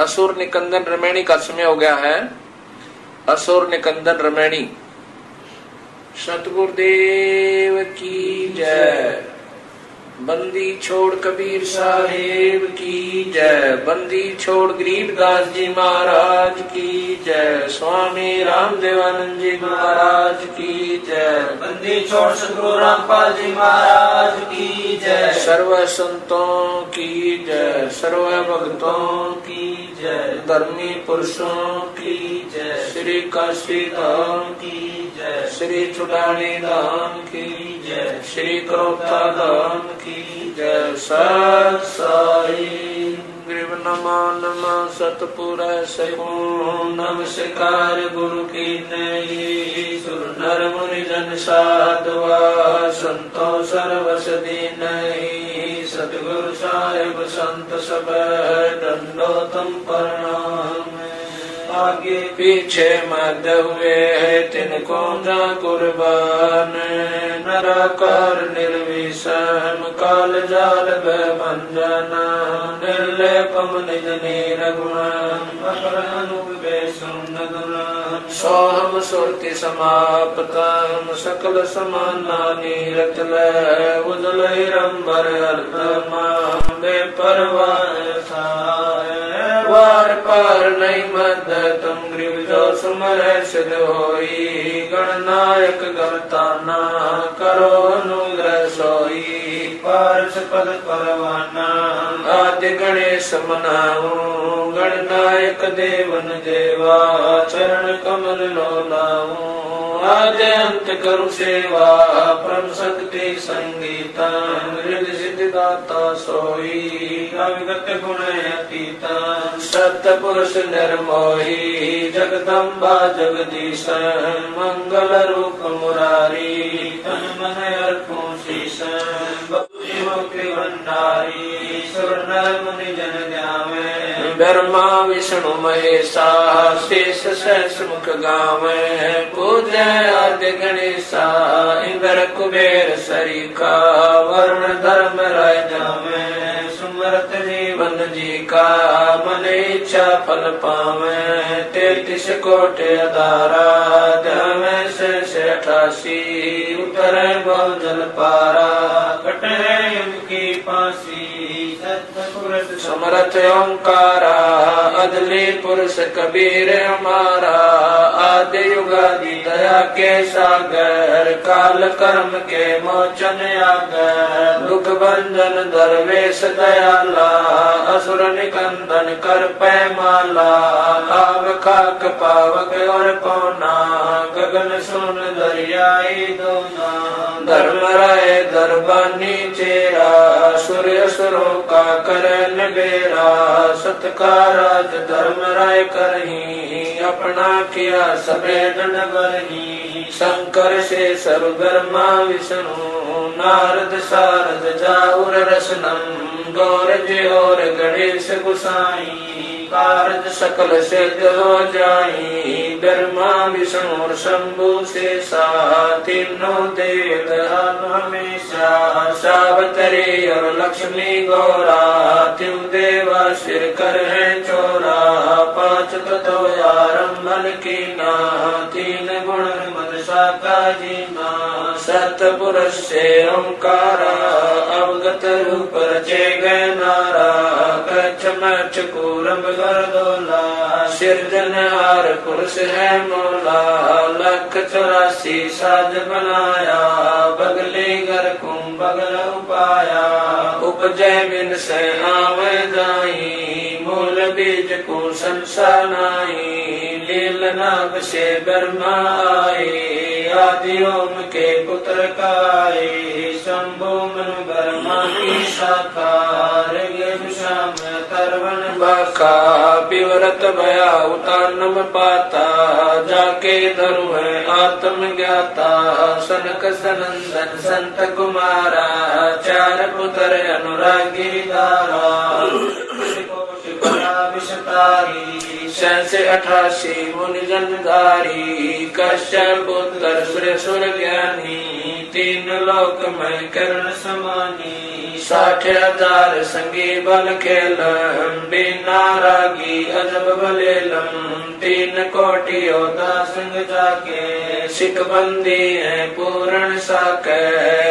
असुर निकंदन रमैणी का समय हो गया है। असुर निकंदन रमैणी। सतगुरुदेव की जय। बंदी छोड़ कबीर साहेब की जय। बंदी छोड़ गरीबदास जी महाराज की जय। स्वामी रामदेवानंद जी महाराज की जय। बंदी छोड़ सतगुरु रामपाल जी महाराज की जय। सर्व संतों की जय। सर्व भक्तों की जय। धर्मी पुरुषों की जय। श्री काशी धाम की जय। श्री चुड़ानी धाम की जय। श्री क्रोधा धाम की जय। सत साई ग्रीव नमा नमा सतपुर सगुण नमस्कार गुरु की नई। सुर नर मुनि जन साधवा संतो सर्वस दीनहि। सतगुरु साहिब संत सब दंडोतम प्रणाम। आगे पीछे मद हुए तिनको जा कुर्बान। नराकार निर्विषम काल जाल भंजना। निर्लेपम निज निरगुणम सोहम सुरति समाप्तम। सकल समाना नीरत उजल रंबर अर्धमा। परवार वार पार नहीं मद तुम ग्रीव जो सुमर सिद्ध होई। गणनायक गणताना करो अनुग्रह सोई। पारस पद परवाना आदि गणेश मनाऊ। गणनायक देवन देवा चरण कमल लोलाऊ। आदि अंत करु सेवा परम शक्ति संगीता। हृदय सिद्धि दाता सोई अविगत गुण अतीता। सत पुरुष निर्मोही जगदम्बा जगदीश। मंगल रूप मुरारी तन मन अर्पण शीश। भंडारी सुर नर मुनि जन ध्यावे। ब्रह्मा विष्णु महेशा शेष सहस मुख गावे। पूज्य आदि गणेशा इंद्र कुबेर सरीका। वर्ण धर्म राय जावे। सुमरत जीवन जी का मन इच्छा फल पावे। 33 कोटि अधारा जमे से 88। उतरे बहु जल पारा कटे युग की फांसी। समरथ ओंकारा अदली पुरुष कबीर हमारा। आदि युगादि दया के सागर काल कर्म के मोचन आगर। दुख भंजन दरवेश दयाला असुर निकंदन कर पैमाला। आव खाक पावक और पौना गगन सुन दरियाई दोना। धर्म राय दरबानी चेरा सूर्य सुरों का करन बेरा। सत्काराज धर्म राय करही अपना किया सबे दंड बरही। शंकर से सर्वधर्मा विष्णु नारद सारद जाऊर रसनम। गौर जी और गणेश गुसाई कारज सकल सिद्ध हो जाई। ब्रह्मा विष्णु और शंभु शेषा तीनों देव हमेशा। सावतरी और लक्ष्मी गौरा तिव देवा सिर कर है चोरा। 5 तत्व आरंभन की ना 3 गुण मनसा का जीना। सतपुरुष से ओंकारा अवगत रूप रचे गए नारा। कच्छ मच्छ कूरम गर्दोला सिरजनहार पुरुष है मौला। 184 साज बनाया बगली घर कुम बगल उपाया। उपजय बिन से आवे जाई मूल बीज को संसार नाई। लील नाग से ब्रह्मा आए आदि ओम के पुत्र काए। शंभु मनु ब्रह्मा की शाखा श्याम तरवन बाखा। विवरत भया उतानम पाता जाके धरु है आत्म ज्ञाता। सनक सनंदन संत कुमारा 4 पुत्र अनुरागी दारा। विषतारी 88 मुनि जनधारी। कश्यप पुत्र सुर ज्ञानी तीन लोक में करण समानी 60,000 संगी बल खेलम बिना रागी अजब बलेलम 3 कोटि योद्धा संग जाके सिख बंदी है पूर्ण साके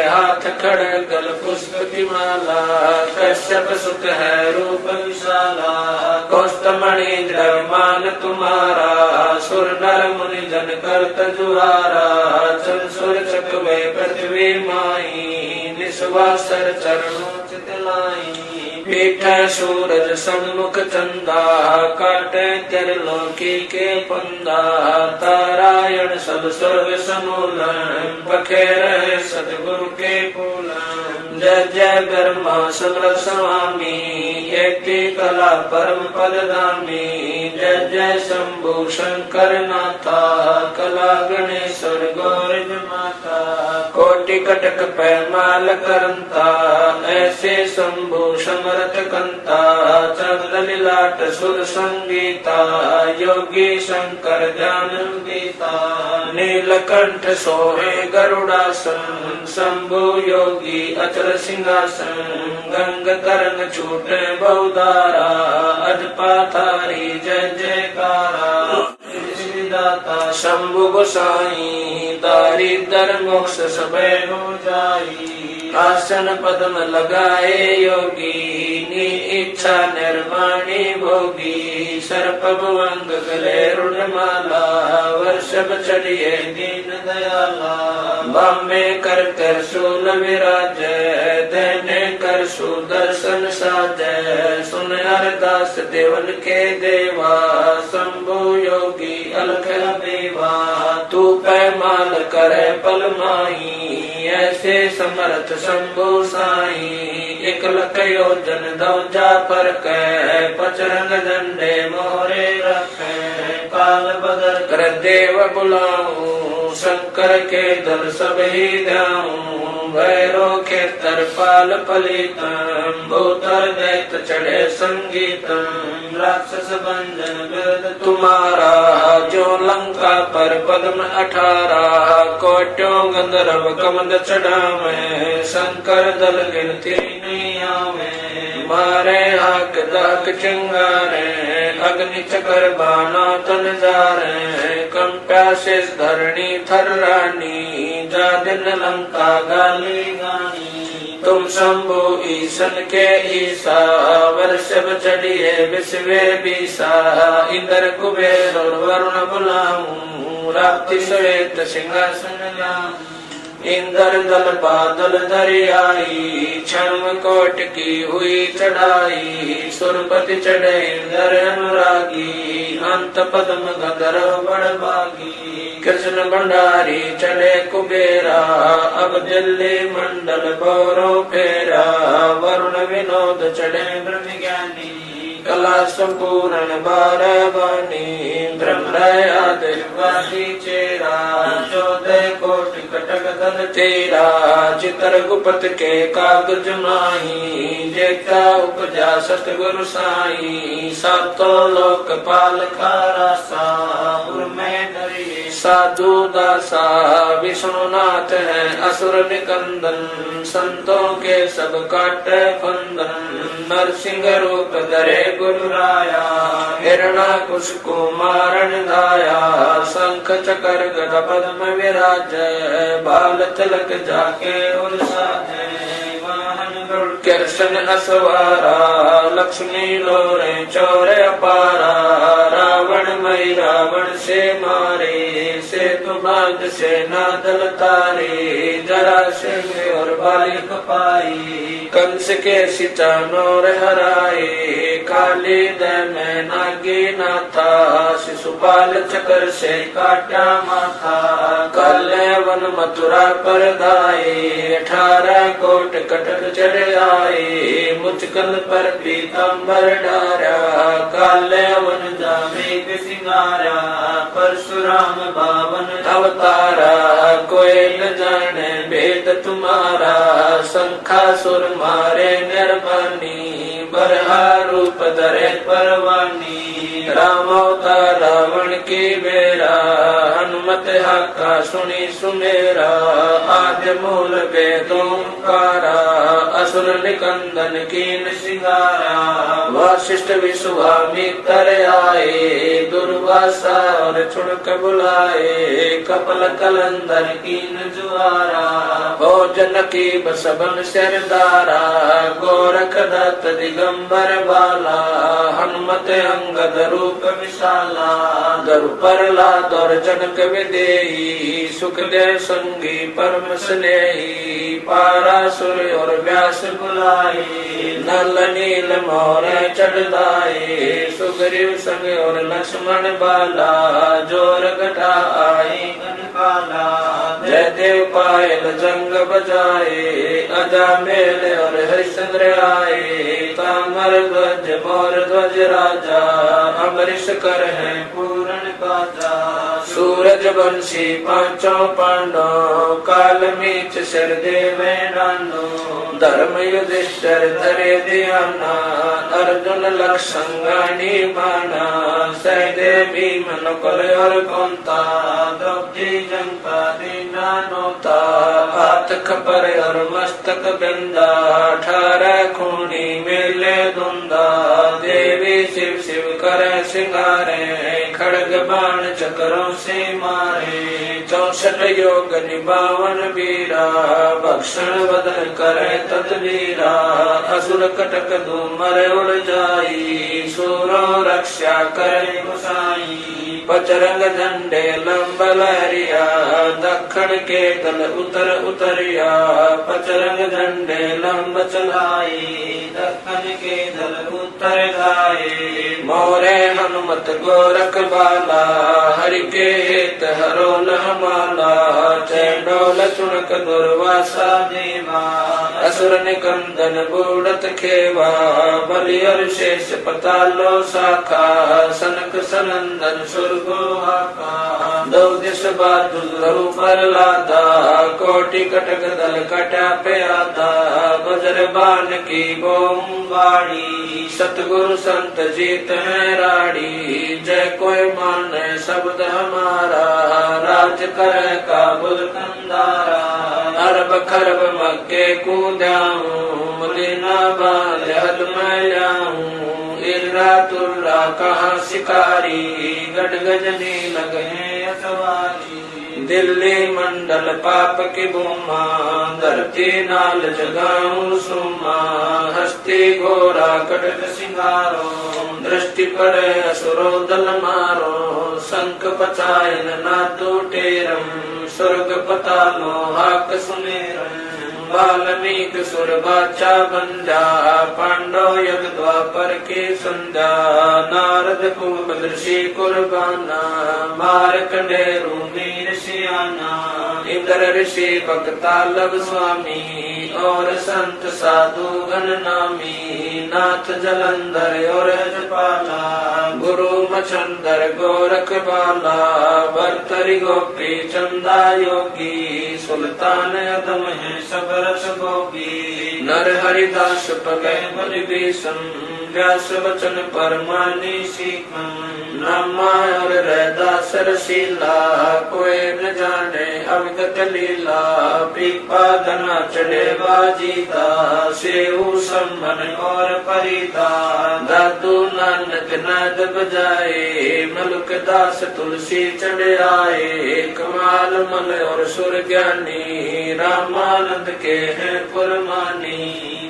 हाथ खड़गल पुष्प की माला कश्यप सुख है रूप विशाला कौस्तमणि द्रव्यमान तुम्हारा सुर नर मुनि जन करत जुहारा चल सुर चकवे पृथ्वी माई निस्वासर चरणों चितलाई पीठ सूरज सम्मुख चंदा काटे त्रिलोकी के पंदा तारायण सब स्वर्ग समूलन बखेर सतगुरु के पूलन जय जय ब्रह्मा समर स्वामी एति कला परम पद धामी जय जय शंभु शंकर नाथा कला गणेश्वर गौरज माता कोटि कटक पैमाल करंता ऐसे शंभु समर्थ कंता चंद्र लीलाट सुर संगीता योगी शंकर ज्ञान गीता नीलकंठ सोहे गरुड़ासन शंभु योगी अचल सिंहासन गंग तरंग छूटे बहुधारा अजपाथारी जय जयकारा दाता शंभु गोसाई दारिद्र मोक्ष सबे हो जाई आसन पद्म लगाए योगी नी इच्छा निर्माणी भोगी सर्प भुवंग गले रुणमाला वर्षभ चढ़िए दीन दयाला बामे कर कर शूल विराज देने कर सुदर्शन साजय सुन अरदास देवन के देवा शंभु योगी अलख देवा तू पैमाल करे पल माही ऐसे समर्थ शंभु साई 1 लख योजन दौजा पर कै पचरंग झंडे मोरे रखे काल बदल कर देव बुलाऊं शंकर के दल सब ही ध्याऊं भैरो के तरपाल पलितम भूतर दैत चढ़े संगीतम राक्षस भंजन विरद तुम्हारा जो लंका पर पद्म 18 कोट्यों गंधर्व कमंद चढ़ावे शंकर दल गिनती नहीं आवे मारे हाक दाक चिंगारे अग्नि चकर बाना तन जारे कंप्या शेष धरणी थर्रानी जा दिन लंका गाली गानी तुम शंभु ईशन के ईसा वर्षभ चढ़िए विश्वे बीसा इंद्र कुबेर और वरुण बुलाऊं राप्ति श्वेत सिंहासन लाऊं इंद्र दल बादल दरियाई क्षण कोट की हुई चढ़ाई सुरपति चढ़े इंद्र अनुरागी अंत पद्म गंधर्व बड़भागी कृष्ण भंडारी चढ़े कुबेरा अब दिल्ली मंडल गौरव फेरा वरुण विनोद चढ़े ब्रह्म ज्ञानी कला संपूर्ण 12 बानी ब्रह्मयादि चेरा 14 कोटि कटक धन तेरा चितर गुप्त के कागज माही जेता उपजा सतगुरु साई सातों लोक पाल खारासा में डरिए साधु दासा विष्णुनाथ है असुर निकंदन संतों के सब काट फंदन नरसिंह रूप धरे गुरु राया हिरणाकुश को मारण दाया शंख चकर गदा पद्म विराज बाल तिलक जाके उलसाजे कृष्ण असवारा लक्ष्मी लोरे चौरे अपारा रावण मई रावण से मारे से तुमाग से नादल तारे जरा सिंह और बालिक पाई कंस के सिचानोर हराए काली दय में नागी नाथा शिशुपाल चकर से काटा माथा काले वन मथुरा पर दाए 18 कोट कटक चढ़ आए मुचकल पर पीताम्बर डारा काले वन जामे सिंगारा परशुराम बावन अवतारा कोई न जाने भेद तुम्हारा शंखासुर मारे निर्वाणी बरहा रूप धरे परवानी राम अवतार रावण की बेरा हनुमत हाका सुनी सुमेरा आद्य मूल वेदोंकारा असुर निकंदन कीन सिंगारा वशिष्ठ विश्वामित्र आए दुर्वासा और छुड़क बुलाए कपल कलंदर कीन जुआरा हो जनकी बसबन सरदारा गोरख दत्त दिगंबर बाला हनुमत अंगद रूप विशाला दरु प्रहलाद और जनक विदेही सुखदेव संगी परम स्नेही पारासुर और व्यास बुलाए नल नील मोर चढ़ाए सुग्रीव संग और लक्ष्मण बाला जोर घटा आए कनकाला जय देव पायल जंग बजाए अजा मेल और हरिश्चंद्र आए तामर ध्वज मोर ध्वज राजा अमरीश कर है पूर्ण काजा सूरज वंशी पांचों पांडव काल मीच सिर देवे नानो धर्म युधिष्ठिर धरे ध्याना अर्जुन लक्षंगानी बाणा सहदेव भीम नकुल और कुंता द्रौपदी जंका दीना नोता हाथ खपर और मस्तक बिंदा 18 खूनी मेले धुंदा देवी शिव शिव करे सिंगारे खड़ग बाण चक्रों से मारे 64 योग निभावन वीरा भक्षण वदन करे तदवीरा असुर कटक धूमर उड़ जाई सूरो रक्षा करे गुसाई पचरंग झंडे लंब लहरिया दक्षिण के दल उतर उतरिया पचरंग झंडे लंब चलाई दक्षिण के दल उतर गाये मोरे हनुमत गोरख बाला हरि के हित हरोल हमाला चंडोल चुनक दुर्वासा देवा असुर निकंदन बूढ़त खेवा बलि और शेष पतालो शाखा सनक सनंदन सुरगो हाका दो दिश बादुल पर लादा कोटि कटक दल कटा पे आदा वज्र बाण की बोम बाड़ी सतगुरु संत जीत है राड़ी जय कोई माने शब्द हमारा राज करे काबुल कंदारा अरब खरब मक्के कूदाऊं मदीना बाल हद में जाऊं इर्रा तुर्रा कहाँ शिकारी गढ़ गजनी लगे सवारी दिल्ली मंडल पाप की बुमा धरती नाल जगाऊं सुमा हस्ती घोरा कटक सिंगारो दृष्टि पड़े असुरो दल मारो शंख पचायन ना टूटेरम स्वर्ग पतालो हाक सुनेरम वाल्मीक सुर बाचा बंजा पांडव यज्ञ द्वापर के संध्या नारद कुंभ ऋषि कुर्बाना मार्कंडेय मीर सियाना इंद्र ऋषि भक्तालब स्वामी और संत साधु गण नामी नाथ जलंधर और जपाला गुरु मचंदर गोरख बाला भर्तरी गोपी चंदा योगी सुल्तान अदम है सब रस गोपी नर हरिदास पगे बलि भीषण व्यास वचन परमानी सीखम नामा और रैदास रसीला कोई न जाने अवगत लीला पीपा धना चढ़े बाजीता सेऊ सम्मन और परिता दादू नानक नाद बजाए मलुक दास तुलसी चढ़े आए कमाल मल और सुर ज्ञानी रामानंद के हैं पुरमानी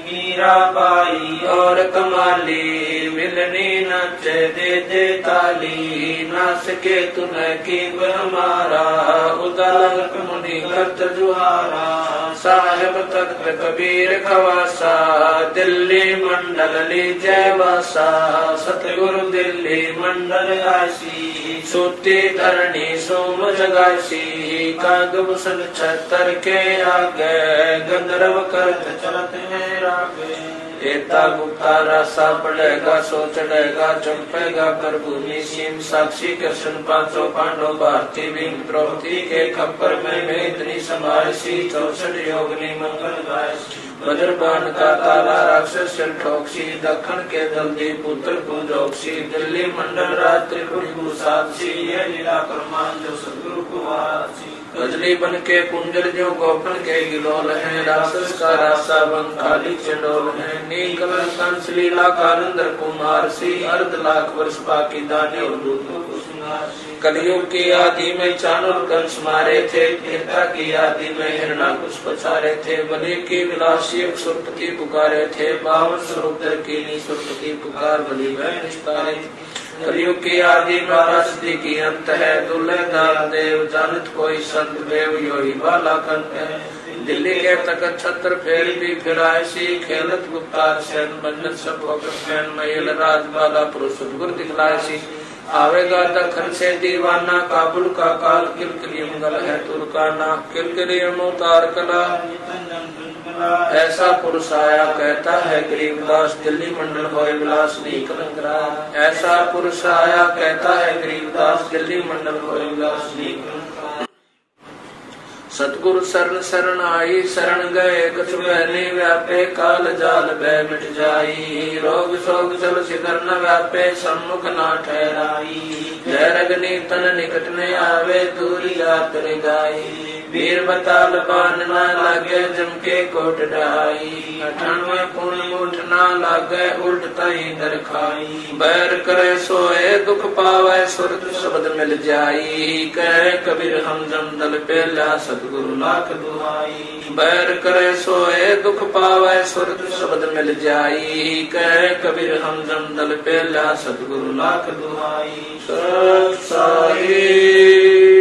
मीरा बाई और कमाली मिलनी नचे दे दे ताली नास के तुम्हें की हमारा उदालक मुनि करत जुहारा साहेब तख्त कबीर खवासा दिल्ली मंडल लीजय वासा सतगुरु दिल्ली मंडल आसी सूती धरणी सोम जगासी काग मुसल छतर के आगे गंधर्व करत चलत है रागे एता गुप्ता रासा पड़ेगा सो चढ़ेगा चंपेगा कर भूमि सीम साक्षी कृष्ण पांचों पांडव भारती भीम द्रौपदी के खप्पर में इतनी समासी 64 योगनी मंगल गायसी वज्रबाण का ताला राक्षस ठोक्सी दक्षिण के दल्दी पुत्र पूजोक्सी दिल्ली मंडल रात्रि साक्षी ये लीला क्रमान जो सदगुरु को वासी कजली बन के कुंजर जो गोपन के गिलोल है, राक्षस का रासा बन खाली चंडोल है। नील कंस लीला कालंदर कुमार सी, अर्ध लाख वर्ष बाकी दाने और दूतों को सिंगार सी। कलयुग की आदि में चाणूर कंस मारे थे, त्रेता की आदि में हिरणाकुश पछारे थे। बलि की विलासी सुरपति पुकारे थे, 52 स्वरूप की सुरपति पुकार बलि वह निस्तारे। कलयुग की आदि में की अंत है, दुल्हे दाल देव जानत कोई संत देव, यो ही बाला कंत है। दिल्ली के तक छत्र फेर भी फिराए सी, खेलत गुप्तार सैन बन्नत सब होकर फैन, महिल राज बाला पुरुष गुर दिखलाए सी। आवेगा दखन से दीवाना, काबुल का काल किलकिली मंगल है तुर्काना, किलकिली अवतार कला ऐसा पुरुष आया कहता है गरीबदास, दिल्ली मंडल होए विलास नहीं कलंकरा। ऐसा पुरुष आया कहता है गरीबदास, दिल्ली मंडल होए विलास नहीं कलंकरा। सतगुरु शरण शरण आई, शरण गए कछु बहने व्यापे, काल जाल भय मिट जाई। रोग शोक जल सिधर न व्यापे, सम्मुख न ठहराई। जय रगनी तन निकट न आवे, दूरी जात रे गाई। वीर बताल बान न लागे, जम के कोट ढाई। 98 पुन मुठ न लागे, उल्ट तई दर खाई। बैर करे सोए दुख पावे, सुरत शब्द मिल जाई। कहे कबीर हम जम दल पेला, सतगुरु लाख दुहाई। बैर करे सोए दुख पावे, सुरत शब्द मिल जाई। कहे कबीर हम जम दल पेला, सतगुरु लाख दुहाई। सत साई।